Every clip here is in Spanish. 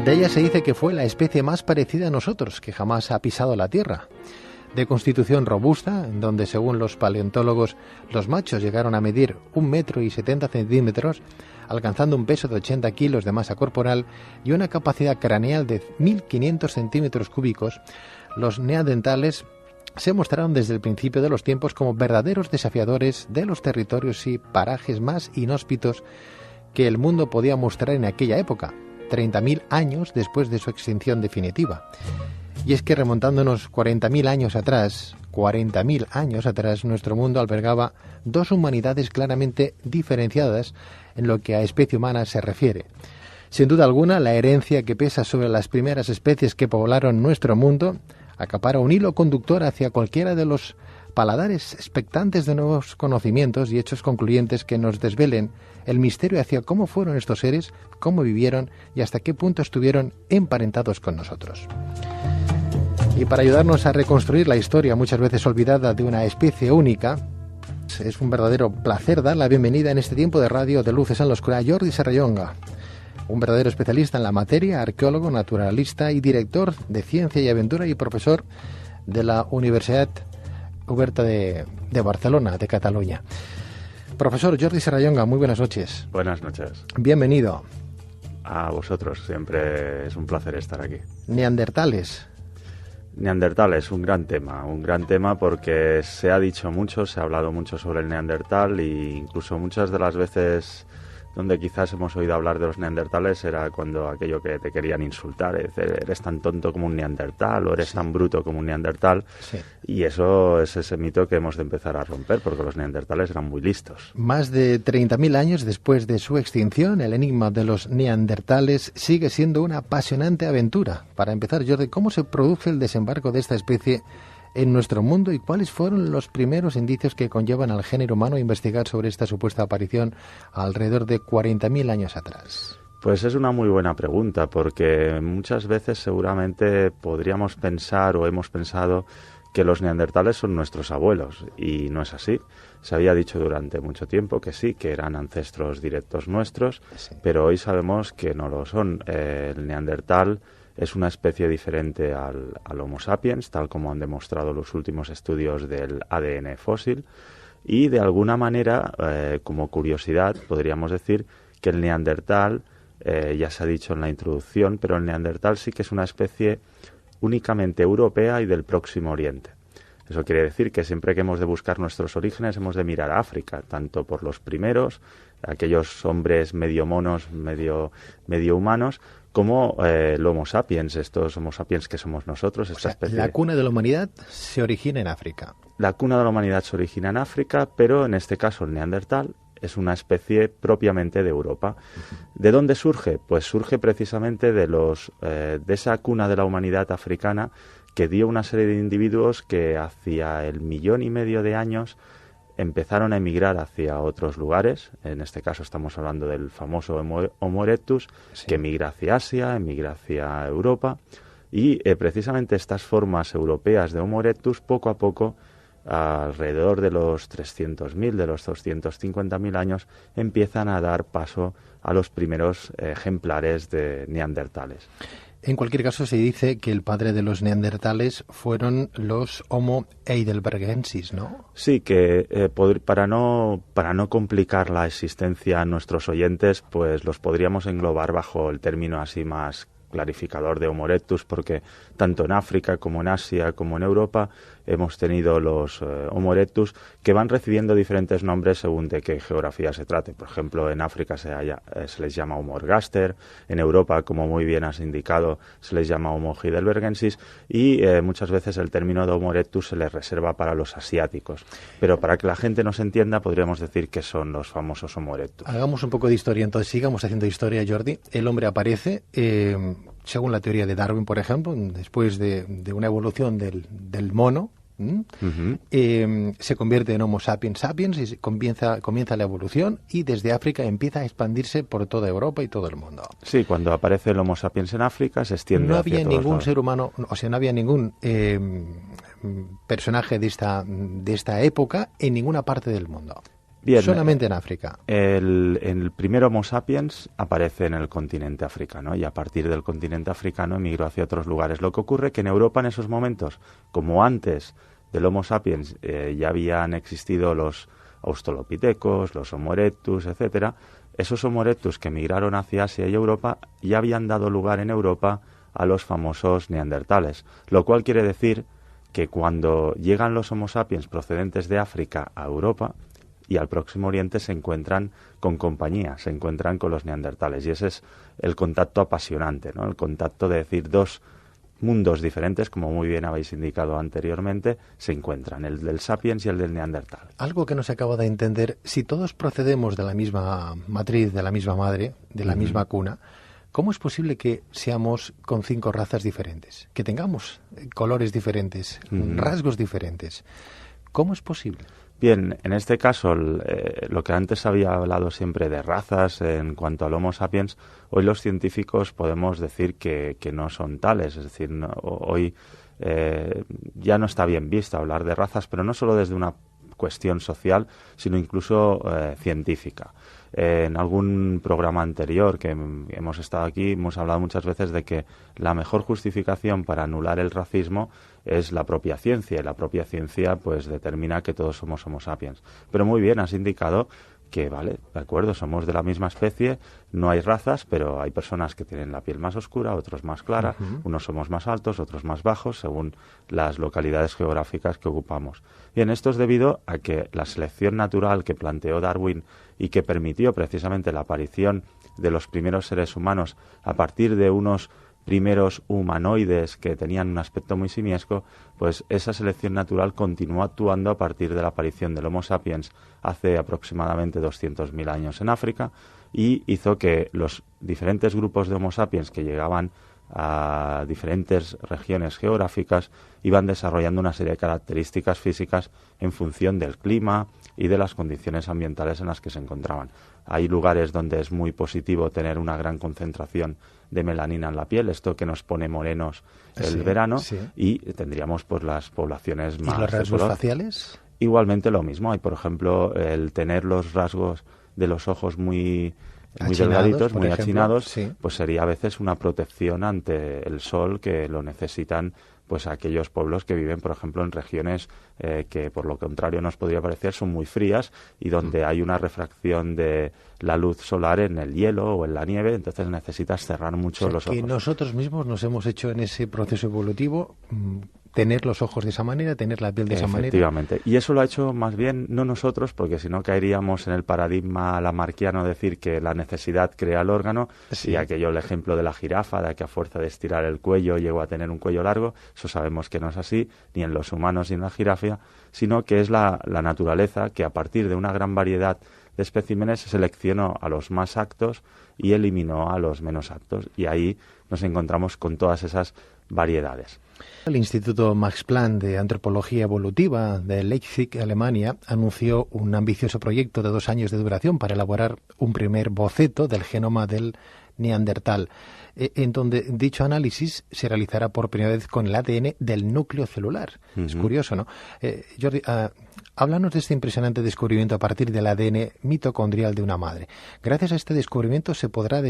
De ella se dice que fue la especie más parecida a nosotros que jamás ha pisado la Tierra. De constitución robusta, en donde según los paleontólogos los machos llegaron a medir 1,70 m, alcanzando un peso de 80 kilos de masa corporal y una capacidad craneal de 1.500 centímetros cúbicos, los neandertales se mostraron desde el principio de los tiempos como verdaderos desafiadores de los territorios y parajes más inhóspitos que el mundo podía mostrar en aquella época, 30.000 años después de su extinción definitiva. Y es que remontándonos 40.000 años atrás, nuestro mundo albergaba dos humanidades claramente diferenciadas en lo que a especie humana se refiere. Sin duda alguna, la herencia que pesa sobre las primeras especies que poblaron nuestro mundo acapara un hilo conductor hacia cualquiera de los paladares expectantes de nuevos conocimientos y hechos concluyentes que nos desvelen el misterio hacia cómo fueron estos seres, cómo vivieron y hasta qué punto estuvieron emparentados con nosotros. Y para ayudarnos a reconstruir la historia muchas veces olvidada de una especie única, es un verdadero placer dar la bienvenida en este tiempo de radio de Luces en la Oscuridad a Jordi Serrallonga, un verdadero especialista en la materia, arqueólogo, naturalista y director de Ciencia y Aventura y profesor de la Universidad Oberta de Barcelona, de Cataluña. Profesor Jordi Serrallonga, muy buenas noches. Buenas noches. Bienvenido. A vosotros, siempre es un placer estar aquí. Neandertales. Neandertal es un gran tema porque se ha dicho mucho, se ha hablado mucho sobre el neandertal e incluso muchas de las veces donde quizás hemos oído hablar de los neandertales era cuando aquello que te querían insultar, es decir, eres tan tonto como un neandertal o eres tan bruto como un neandertal, y eso es ese mito que hemos de empezar a romper porque los neandertales eran muy listos. Más de 30.000 años después de su extinción, el enigma de los neandertales sigue siendo una apasionante aventura. Para empezar, Jordi, ¿cómo se produce el desembarco de esta especie en nuestro mundo y cuáles fueron los primeros indicios que conllevan al género humano a investigar sobre esta supuesta aparición alrededor de 40.000 años atrás? Pues es una muy buena pregunta porque muchas veces seguramente podríamos pensar o hemos pensado que los neandertales son nuestros abuelos y no es así. Se había dicho durante mucho tiempo que sí, que eran ancestros directos nuestros, pero hoy sabemos que no lo son. El neandertal es una especie diferente al Homo sapiens, tal como han demostrado los últimos estudios del ADN fósil, y de alguna manera, como curiosidad, podríamos decir que el neandertal, ya se ha dicho en la introducción, pero el neandertal sí que es una especie únicamente europea y del Próximo Oriente. Eso quiere decir que siempre que hemos de buscar nuestros orígenes hemos de mirar a África, tanto por los primeros, aquellos hombres medio monos, medio humanos, como el Homo sapiens, estos Homo sapiens que somos nosotros. Esta especie. La cuna de la humanidad se origina en África. La cuna de la humanidad se origina en África, pero en este caso el neandertal es una especie propiamente de Europa. ¿De dónde surge? Pues surge precisamente de esa cuna de la humanidad africana que dio una serie de individuos que hacia el 1,5 millones de años empezaron a emigrar hacia otros lugares. En este caso estamos hablando del famoso Homo erectus, que emigra hacia Asia, emigra hacia Europa, y precisamente estas formas europeas de Homo erectus poco a poco, alrededor de los 300.000, de los 250.000 años, empiezan a dar paso a los primeros ejemplares de neandertales. En cualquier caso, se dice que el padre de los neandertales fueron los Homo heidelbergensis, ¿no? Sí, que para no complicar la existencia a nuestros oyentes, pues los podríamos englobar bajo el término así más clarificador de Homo erectus, porque tanto en África como en Asia como en Europa hemos tenido los Homo erectus que van recibiendo diferentes nombres según de qué geografía se trate. Por ejemplo, en África se les llama Homo ergaster, en Europa, como muy bien has indicado, se les llama Homo heidelbergensis y muchas veces el término de Homo erectus se les reserva para los asiáticos. Pero para que la gente nos entienda, podríamos decir que son los famosos Homo erectus. Hagamos un poco de historia, entonces sigamos haciendo historia, Jordi. El hombre aparece, según la teoría de Darwin, por ejemplo, después de una evolución del mono, se convierte en Homo sapiens sapiens y comienza la evolución y desde África empieza a expandirse por toda Europa y todo el mundo. Sí, cuando aparece el Homo sapiens en África se extiende no hacia había todos ningún lados. ser humano, o sea, no había ningún personaje de esta época en ninguna parte del mundo. Bien, solamente en África. El primer Homo sapiens aparece en el continente africano y a partir del continente africano emigró hacia otros lugares. Lo que ocurre es que en Europa en esos momentos, como antes del Homo sapiens ya habían existido los australopithecus, los Homo erectus, etcétera, esos Homo erectus que emigraron hacia Asia y Europa ya habían dado lugar en Europa a los famosos neandertales, lo cual quiere decir que cuando llegan los Homo sapiens procedentes de África a Europa y al Próximo Oriente se encuentran con compañía, se encuentran con los neandertales. Y ese es el contacto apasionante, ¿no? El contacto de decir dos mundos diferentes, como muy bien habéis indicado anteriormente, se encuentran, el del sapiens y el del neandertal. Algo que no se acaba de entender, si todos procedemos de la misma matriz, de la misma madre, de la misma cuna, ¿cómo es posible que seamos con 5 razas diferentes? Que tengamos colores diferentes, rasgos diferentes. ¿Cómo es posible? Bien, en este caso, lo que antes había hablado siempre de razas en cuanto al Homo sapiens, hoy los científicos podemos decir que no son tales. Es decir, hoy ya no está bien visto hablar de razas, pero no solo desde una cuestión social, sino incluso científica. En algún programa anterior que hemos estado aquí, hemos hablado muchas veces de que la mejor justificación para anular el racismo es la propia ciencia, y la propia ciencia pues determina que todos somos Homo sapiens. Pero muy bien, has indicado que, vale, de acuerdo, somos de la misma especie, no hay razas, pero hay personas que tienen la piel más oscura, otros más clara, unos somos más altos, otros más bajos, según las localidades geográficas que ocupamos. Bien, esto es debido a que la selección natural que planteó Darwin y que permitió precisamente la aparición de los primeros seres humanos a partir de unos primeros humanoides que tenían un aspecto muy simiesco, pues esa selección natural continuó actuando a partir de la aparición del Homo sapiens hace aproximadamente 200.000 años en África y hizo que los diferentes grupos de Homo sapiens que llegaban a diferentes regiones geográficas iban desarrollando una serie de características físicas en función del clima y de las condiciones ambientales en las que se encontraban. Hay lugares donde es muy positivo tener una gran concentración de melanina en la piel, esto que nos pone morenos el verano, y tendríamos pues las poblaciones más... ¿Y los rasgos faciales? Igualmente lo mismo. Hay, por ejemplo, el tener los rasgos de los ojos muy delgaditos, muy achinados, pues sería a veces una protección ante el sol que lo necesitan pues aquellos pueblos que viven, por ejemplo, en regiones que por lo contrario nos podría parecer son muy frías y donde hay una refracción de la luz solar en el hielo o en la nieve, entonces necesitas cerrar mucho los ojos. Que nosotros mismos nos hemos hecho en ese proceso evolutivo tener los ojos de esa manera, tener la piel de esa manera. Efectivamente. Y eso lo ha hecho más bien no nosotros, porque si no caeríamos en el paradigma lamarquiano decir que la necesidad crea el órgano, y aquello el ejemplo de la jirafa, de que a fuerza de estirar el cuello llegó a tener un cuello largo, eso sabemos que no es así, ni en los humanos ni en la jirafa, sino que es la naturaleza que a partir de una gran variedad de especímenes seleccionó a los más aptos y eliminó a los menos aptos. Y ahí nos encontramos con todas esas variedades. El Instituto Max Planck de Antropología Evolutiva de Leipzig, Alemania, anunció un ambicioso proyecto de 2 años de duración para elaborar un primer boceto del genoma del Neandertal, en donde dicho análisis se realizará por primera vez con el ADN del núcleo celular. Es curioso, ¿no? Jordi, háblanos de este impresionante descubrimiento a partir del ADN mitocondrial de una madre. Gracias a este descubrimiento se podrá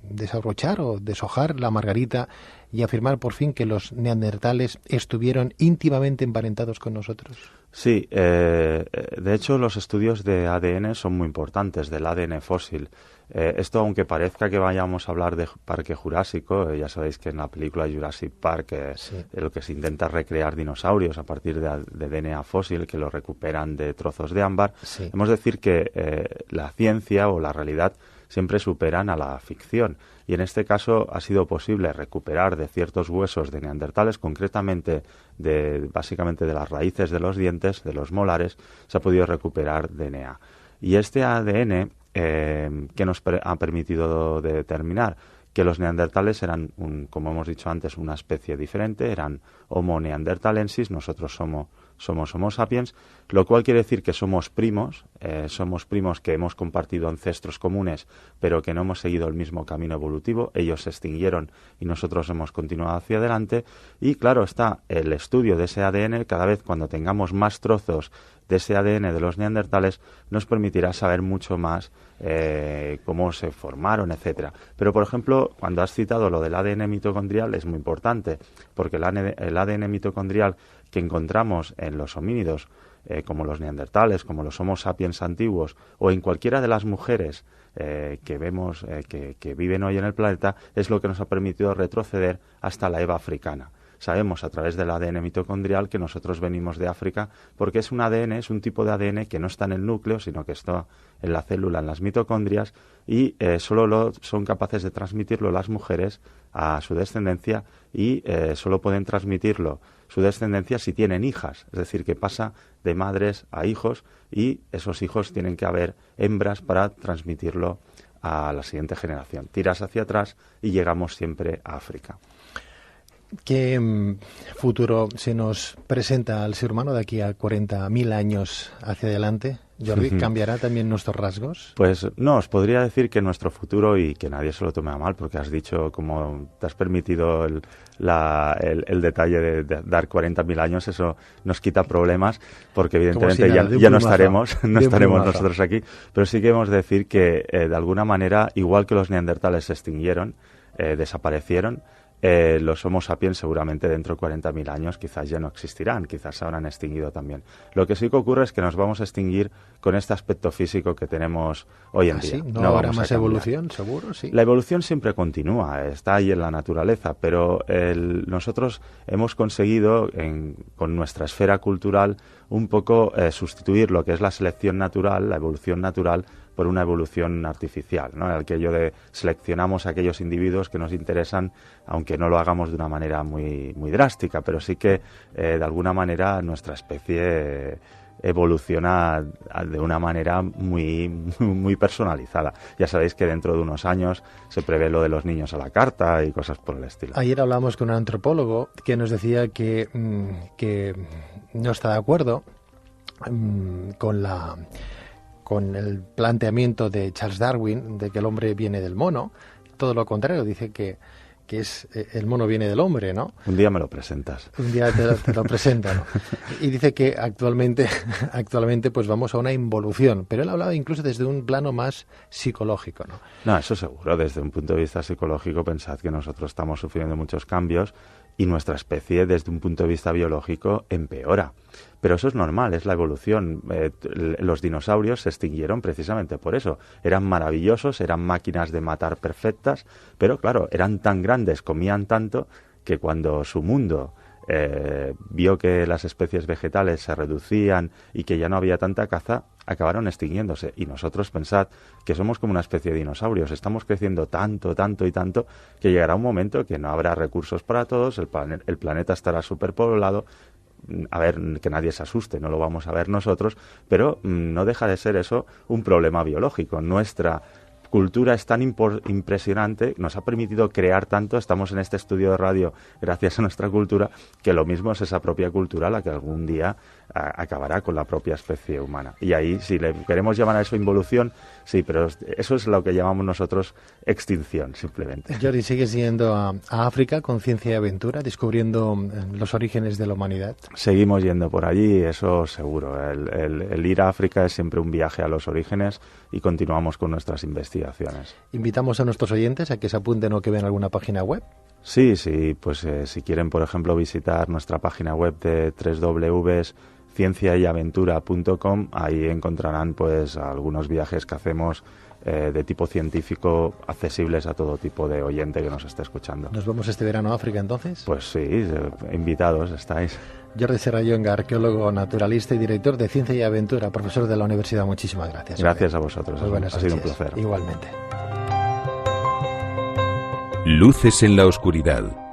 desabrochar o deshojar la margarita y afirmar por fin que los neandertales estuvieron íntimamente emparentados con nosotros. Sí, de hecho los estudios de ADN son muy importantes, del ADN fósil. Esto, aunque parezca que vayamos a hablar de Parque Jurásico, ya sabéis que en la película Jurassic Park lo que se intenta es recrear dinosaurios a partir de DNA fósil que lo recuperan de trozos de ámbar. Hemos de decir que la ciencia o la realidad siempre superan a la ficción. Y en este caso ha sido posible recuperar de ciertos huesos de neandertales, concretamente básicamente de las raíces de los dientes, de los molares, se ha podido recuperar DNA. Y este ADN que nos ha permitido determinar que los neandertales eran, como hemos dicho antes, una especie diferente, eran Homo neanderthalensis, nosotros somos Homo sapiens, lo cual quiere decir que somos primos que hemos compartido ancestros comunes, pero que no hemos seguido el mismo camino evolutivo. Ellos se extinguieron y nosotros hemos continuado hacia adelante. Y claro está, el estudio de ese ADN, cada vez cuando tengamos más trozos de ese ADN de los neandertales nos permitirá saber mucho más cómo se formaron, etcétera. Pero, por ejemplo, cuando has citado lo del ADN mitocondrial es muy importante, porque el ADN mitocondrial que encontramos en los homínidos, como los neandertales, como los Homo sapiens antiguos, o en cualquiera de las mujeres que vemos que viven hoy en el planeta, es lo que nos ha permitido retroceder hasta la Eva africana. Sabemos a través del ADN mitocondrial que nosotros venimos de África porque es un tipo de ADN que no está en el núcleo, sino que está en la célula, en las mitocondrias, y solo son capaces de transmitirlo las mujeres a su descendencia y solo pueden transmitirlo su descendencia si tienen hijas, es decir, que pasa de madres a hijos y esos hijos tienen que haber hembras para transmitirlo a la siguiente generación. Tiras hacia atrás y llegamos siempre a África. ¿Qué futuro se nos presenta al ser humano de aquí a 40.000 años hacia adelante? Jordi, ¿cambiará también nuestros rasgos? Pues no, os podría decir que nuestro futuro, y que nadie se lo tome a mal, porque has dicho, como te has permitido el detalle de dar 40.000 años, eso nos quita problemas, porque evidentemente ya no estaremos nosotros aquí, pero sí que hemos de decir que de alguna manera, igual que los neandertales se extinguieron, desaparecieron, los Homo sapiens seguramente dentro de 40.000 años quizás ya no existirán, quizás se habrán extinguido también. Lo que sí que ocurre es que nos vamos a extinguir con este aspecto físico que tenemos hoy en día. ¿Sí? ¿No habrá más evolución, seguro? Sí. La evolución siempre continúa, está ahí en la naturaleza, pero nosotros hemos conseguido con nuestra esfera cultural un poco sustituir lo que es la selección natural, la evolución natural, por una evolución artificial, ¿no? Aquello de seleccionamos a aquellos individuos que nos interesan, aunque no lo hagamos de una manera muy, muy drástica, pero sí que de alguna manera nuestra especie evoluciona de una manera muy, muy personalizada. Ya sabéis que dentro de unos años se prevé lo de los niños a la carta y cosas por el estilo. Ayer hablamos con un antropólogo que nos decía que no está de acuerdo con el planteamiento de Charles Darwin de que el hombre viene del mono. Todo lo contrario, dice que el mono viene del hombre, ¿no? Un día me lo presentas. Un día te lo presento, ¿no? Y dice que actualmente pues vamos a una involución, pero él hablaba incluso desde un plano más psicológico, ¿no? No, eso seguro. Desde un punto de vista psicológico, pensad que nosotros estamos sufriendo muchos cambios y nuestra especie, desde un punto de vista biológico, empeora. Pero eso es normal, es la evolución. Los dinosaurios se extinguieron precisamente por eso. Eran maravillosos, eran máquinas de matar perfectas, pero claro, eran tan grandes, comían tanto, que cuando su mundo vio que las especies vegetales se reducían y que ya no había tanta caza, acabaron extinguiéndose. Y nosotros pensad que somos como una especie de dinosaurios, estamos creciendo tanto, tanto y tanto, que llegará un momento que no habrá recursos para todos, el planeta estará superpoblado. A ver, que nadie se asuste, no lo vamos a ver nosotros, pero no deja de ser eso un problema biológico. Nuestra cultura es tan impresionante, nos ha permitido crear tanto, estamos en este estudio de radio gracias a nuestra cultura, que lo mismo es esa propia cultura la que algún día acabará con la propia especie humana. Y ahí, si le queremos llamar a eso involución, sí, pero eso es lo que llamamos nosotros extinción, simplemente. Jordi, ¿sigues yendo a África con ciencia y aventura, descubriendo los orígenes de la humanidad? Seguimos yendo por allí, eso seguro. El ir a África es siempre un viaje a los orígenes y continuamos con nuestras investigaciones. ¿Invitamos a nuestros oyentes a que se apunten o que vean alguna página web? Sí, pues si quieren, por ejemplo, visitar nuestra página web de www.cienciayaventura.com, ahí encontrarán pues algunos viajes que hacemos de tipo científico accesibles a todo tipo de oyente que nos esté escuchando. ¿Nos vamos este verano a África entonces? Pues sí, invitados estáis. Jordi Serrallonga, arqueólogo, naturalista y director de Ciencia y Aventura, profesor de la universidad. Muchísimas gracias. Gracias a vosotros. Ha sido un placer. Igualmente. Luces en la oscuridad.